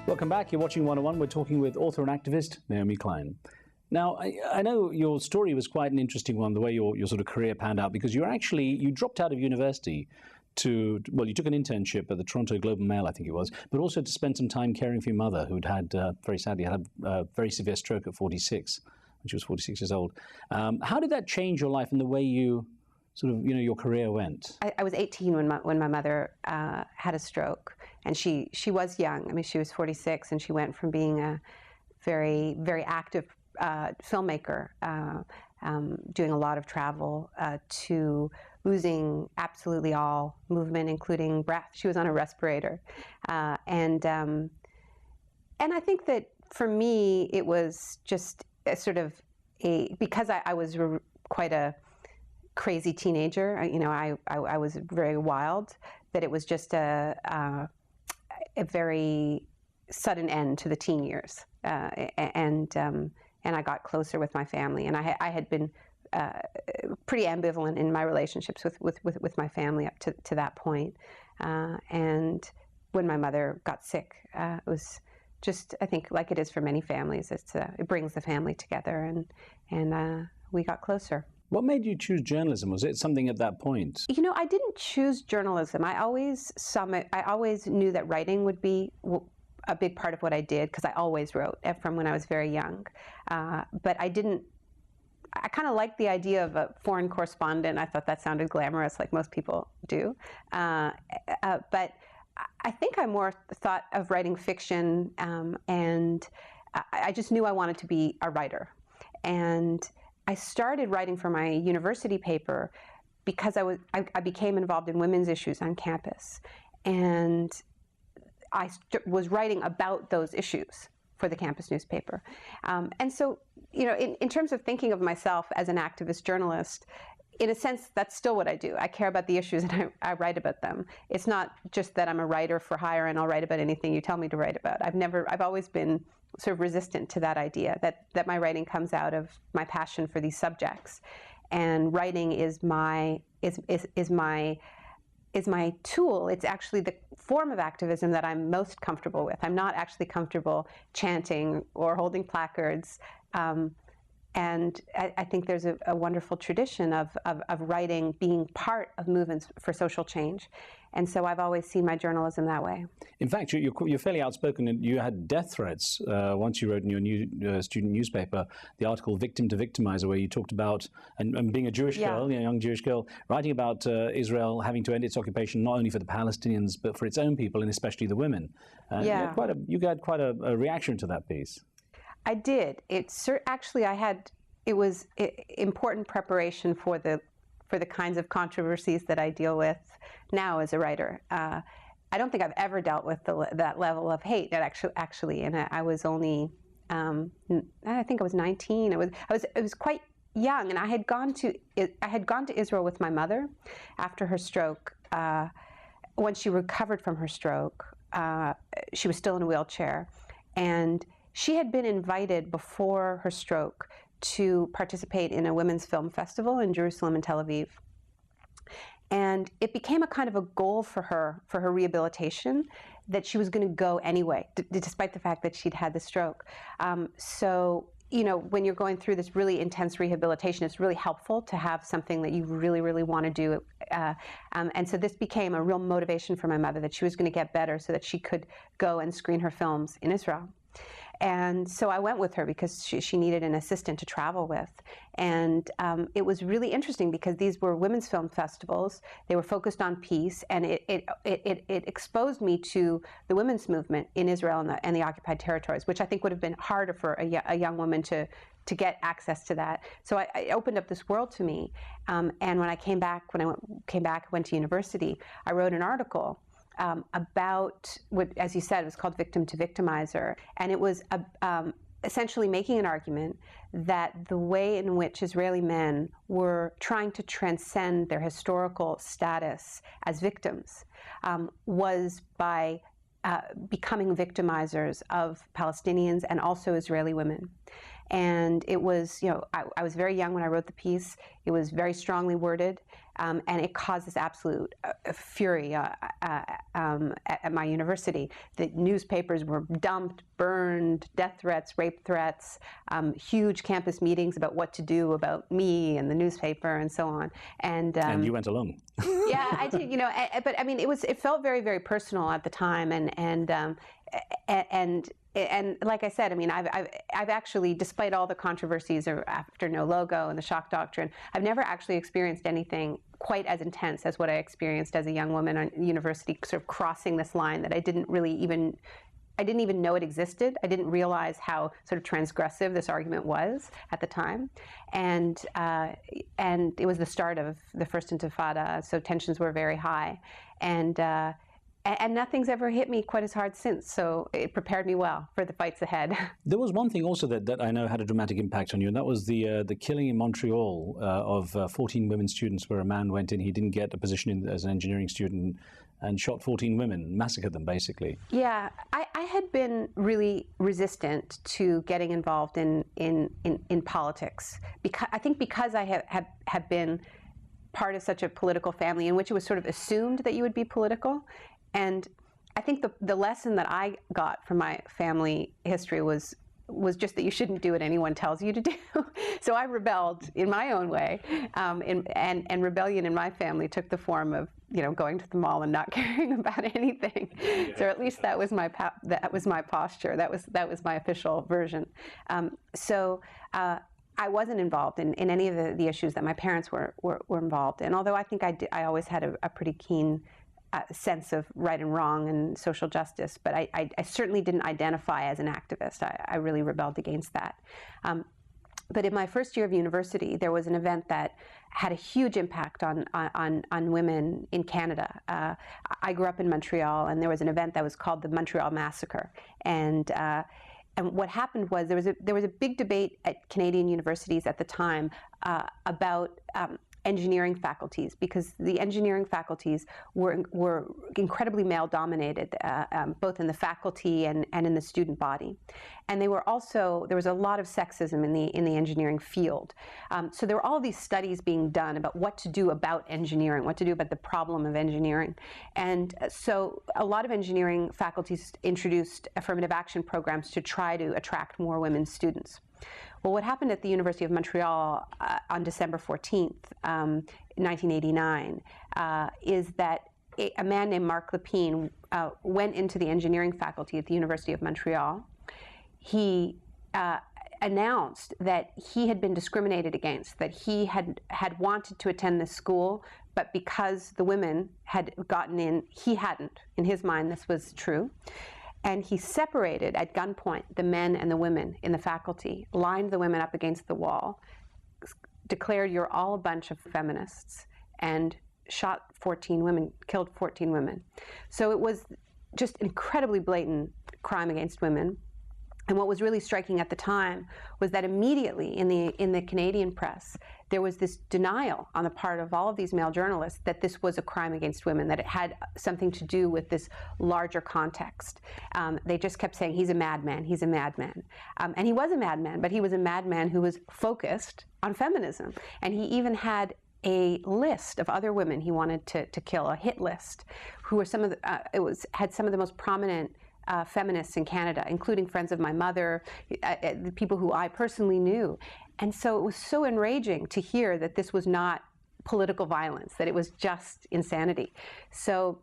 Welcome back. You're watching 101. We're talking with author and activist Naomi Klein. Now, I know your story was quite an interesting one, the way your sort of career panned out, because you dropped out of university you took an internship at the Toronto Globe and Mail, I think it was, but also to spend some time caring for your mother, who'd very sadly had a very severe stroke at 46, when she was 46 years old. How did that change your life and the way you sort of, your career went? I was 18 when my mother had a stroke, and she was young. I mean, she was 46, and she went from being a very, very active filmmaker, doing a lot of travel, to losing absolutely all movement, including breath. She was on a respirator, and I think that for me it was just because I was quite a crazy teenager. I was very wild. That it was just a very sudden end to the teen years, and I got closer with my family, and I had been pretty ambivalent in my relationships with my family up to that point. And when my mother got sick, it was just, I think, like it is for many families, it brings the family together, and we got closer. What made you choose journalism? Was it something at that point? I didn't choose journalism. I always knew that writing would be a big part of what I did, because I always wrote from when I was very young. But I kind of liked the idea of a foreign correspondent. I thought that sounded glamorous, like most people do. But I think I more thought of writing fiction, and I just knew I wanted to be a writer. And I started writing for my university paper because I became involved in women's issues on campus. And I was writing about those issues for the campus newspaper. And so, in terms of thinking of myself as an activist journalist, in a sense, that's still what I do. I care about the issues, and I write about them. It's not just that I'm a writer for hire and I'll write about anything you tell me to write about. I've always been sort of resistant to that idea, that my writing comes out of my passion for these subjects. And writing is my tool. It's actually the form of activism that I'm most comfortable with. I'm not actually comfortable chanting or holding placards. And I think there's a wonderful tradition of writing being part of movements for social change. And so I've always seen my journalism that way. In fact, you're fairly outspoken, and you had death threats once you wrote in your student newspaper the article "Victim to Victimizer," where you talked about and being a Jewish girl, a young Jewish girl, writing about Israel having to end its occupation not only for the Palestinians but for its own people, and especially the women. You had quite a reaction to that piece. I did. It was important preparation for the kinds of controversies that I deal with now as a writer. I don't think I've ever dealt with that level of hate. That actually, and I was only, I think I was 19. It was quite young, and I had gone to Israel with my mother after her stroke. When she recovered from her stroke, she was still in a wheelchair, and she had been invited before her stroke to participate in a women's film festival in Jerusalem and Tel Aviv. And it became a kind of a goal for her rehabilitation, that she was going to go anyway, despite the fact that she'd had the stroke. So, when you're going through this really intense rehabilitation, it's really helpful to have something that you really, really want to do. And so this became a real motivation for my mother, that she was going to get better so that she could go and screen her films in Israel. And so I went with her because she needed an assistant to travel with. And it was really interesting because these were women's film festivals. They were focused on peace, and it exposed me to the women's movement in Israel and the occupied territories, which I think would have been harder for a young woman to get access to that. So I opened up this world to me. And when I came back, went to university, I wrote an article about what, as you said, it was called Victim to Victimizer. And it was essentially making an argument that the way in which Israeli men were trying to transcend their historical status as victims was by becoming victimizers of Palestinians and also Israeli women. And it was, I was very young when I wrote the piece. It was very strongly worded, and it caused this absolute fury at my university. The newspapers were dumped, burned, death threats, rape threats, huge campus meetings about what to do about me and the newspaper and so on. And you went along. Yeah, I did. But I mean, it felt very, very personal at the time, and like I said, I mean, I've actually, despite all the controversies after No Logo and the shock doctrine, I've never actually experienced anything quite as intense as what I experienced as a young woman on university, sort of crossing this line that I didn't even know it existed. I didn't realize how sort of transgressive this argument was at the time, and it was the start of the first Intifada, so tensions were very high, and nothing's ever hit me quite as hard since, so it prepared me well for the fights ahead. There was one thing also that I know had a dramatic impact on you, and that was the killing in Montreal of 14 women students, where a man went in, he didn't get a position as an engineering student, and shot 14 women, massacred them, basically. Yeah, I had been really resistant to getting involved in politics, because I have been part of such a political family in which it was sort of assumed that you would be political. And I think the lesson that I got from my family history was just that you shouldn't do what anyone tells you to do. So I rebelled in my own way, and rebellion in my family took the form of going to the mall and not caring about anything. So at least that was my posture. That was my official version. I wasn't involved in any of the issues that my parents were involved in. Although I think I always had a pretty keen sense of right and wrong and social justice, but I certainly didn't identify as an activist. I really rebelled against that. But in my first year of university, there was an event that had a huge impact on women in Canada. I grew up in Montreal, and there was an event that was called the Montreal Massacre. And what happened was there was a big debate at Canadian universities at the time about engineering faculties, because the engineering faculties were incredibly male-dominated, both in the faculty and in the student body. And there was a lot of sexism in the engineering field. So there were all these studies being done about what to do about engineering, what to do about the problem of engineering. And so a lot of engineering faculties introduced affirmative action programs to try to attract more women students. Well, what happened at the University of Montreal on December 14th, 1989, is that a man named Marc Lepine went into the engineering faculty at the University of Montreal. He announced that he had been discriminated against, that he had wanted to attend this school, but because the women had gotten in, he hadn't. In his mind, this was true. And he separated at gunpoint the men and the women in the faculty, lined the women up against the wall, declared, "You're all a bunch of feminists," and shot 14 women, killed 14 women. So it was just incredibly blatant crime against women. And what was really striking at the time was that immediately in the Canadian press, there was this denial on the part of all of these male journalists that this was a crime against women, that it had something to do with this larger context. They just kept saying, "He's a madman, he's a madman." And he was a madman, but he was a madman who was focused on feminism. And he even had a list of other women he wanted to kill, a hit list, who were had some of the most prominent feminists in Canada, including friends of my mother, the people who I personally knew. And so it was so enraging to hear that this was not political violence, that it was just insanity. So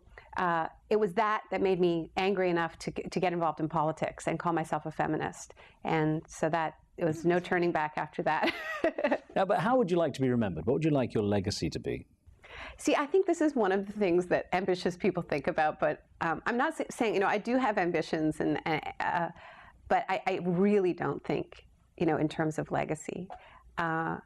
it was that made me angry enough to get involved in politics and call myself a feminist. And so that it was no turning back after that. Now, but how would you like to be remembered? What would you like your legacy to be? See, I think this is one of the things that ambitious people think about, but I'm not saying, I do have ambitions, but I really don't think, in terms of legacy. But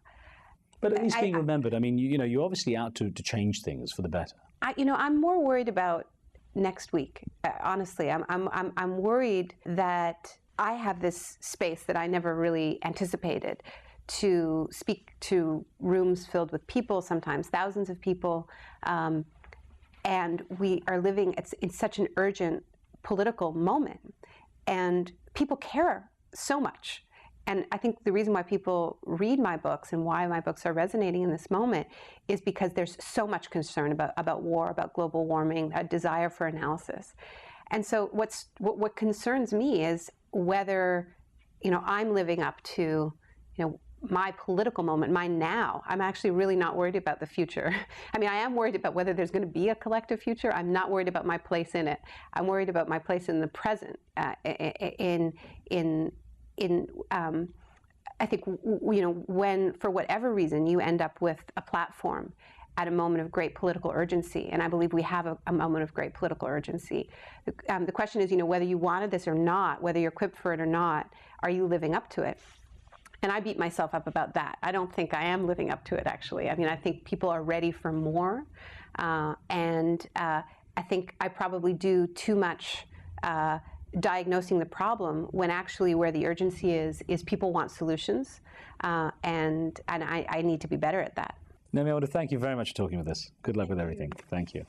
at least being remembered, I mean, you're obviously out to change things for the better. I'm more worried about next week. Honestly, I'm worried that I have this space that I never really anticipated, to speak to rooms filled with people, sometimes thousands of people, and we are living in such an urgent political moment, and people care so much, And I think the reason why people read my books and why my books are resonating in this moment is because there's so much concern about war, about global warming, a desire for analysis. And so what concerns me is whether, I'm living up to, my political moment, my now. I'm actually really not worried about the future. I mean, I am worried about whether there's going to be a collective future. I'm not worried about my place in it. I'm worried about my place in the present. I think, when, for whatever reason, you end up with a platform at a moment of great political urgency, and I believe we have a moment of great political urgency. The question is, whether you wanted this or not, whether you're equipped for it or not, are you living up to it? And I beat myself up about that. I don't think I am living up to it, actually. I mean, I think people are ready for more, and I think I probably do too much diagnosing the problem when actually where the urgency is people want solutions, and I need to be better at that. Naomi, I want to thank you very much for talking with us. Good luck with everything. Thank you.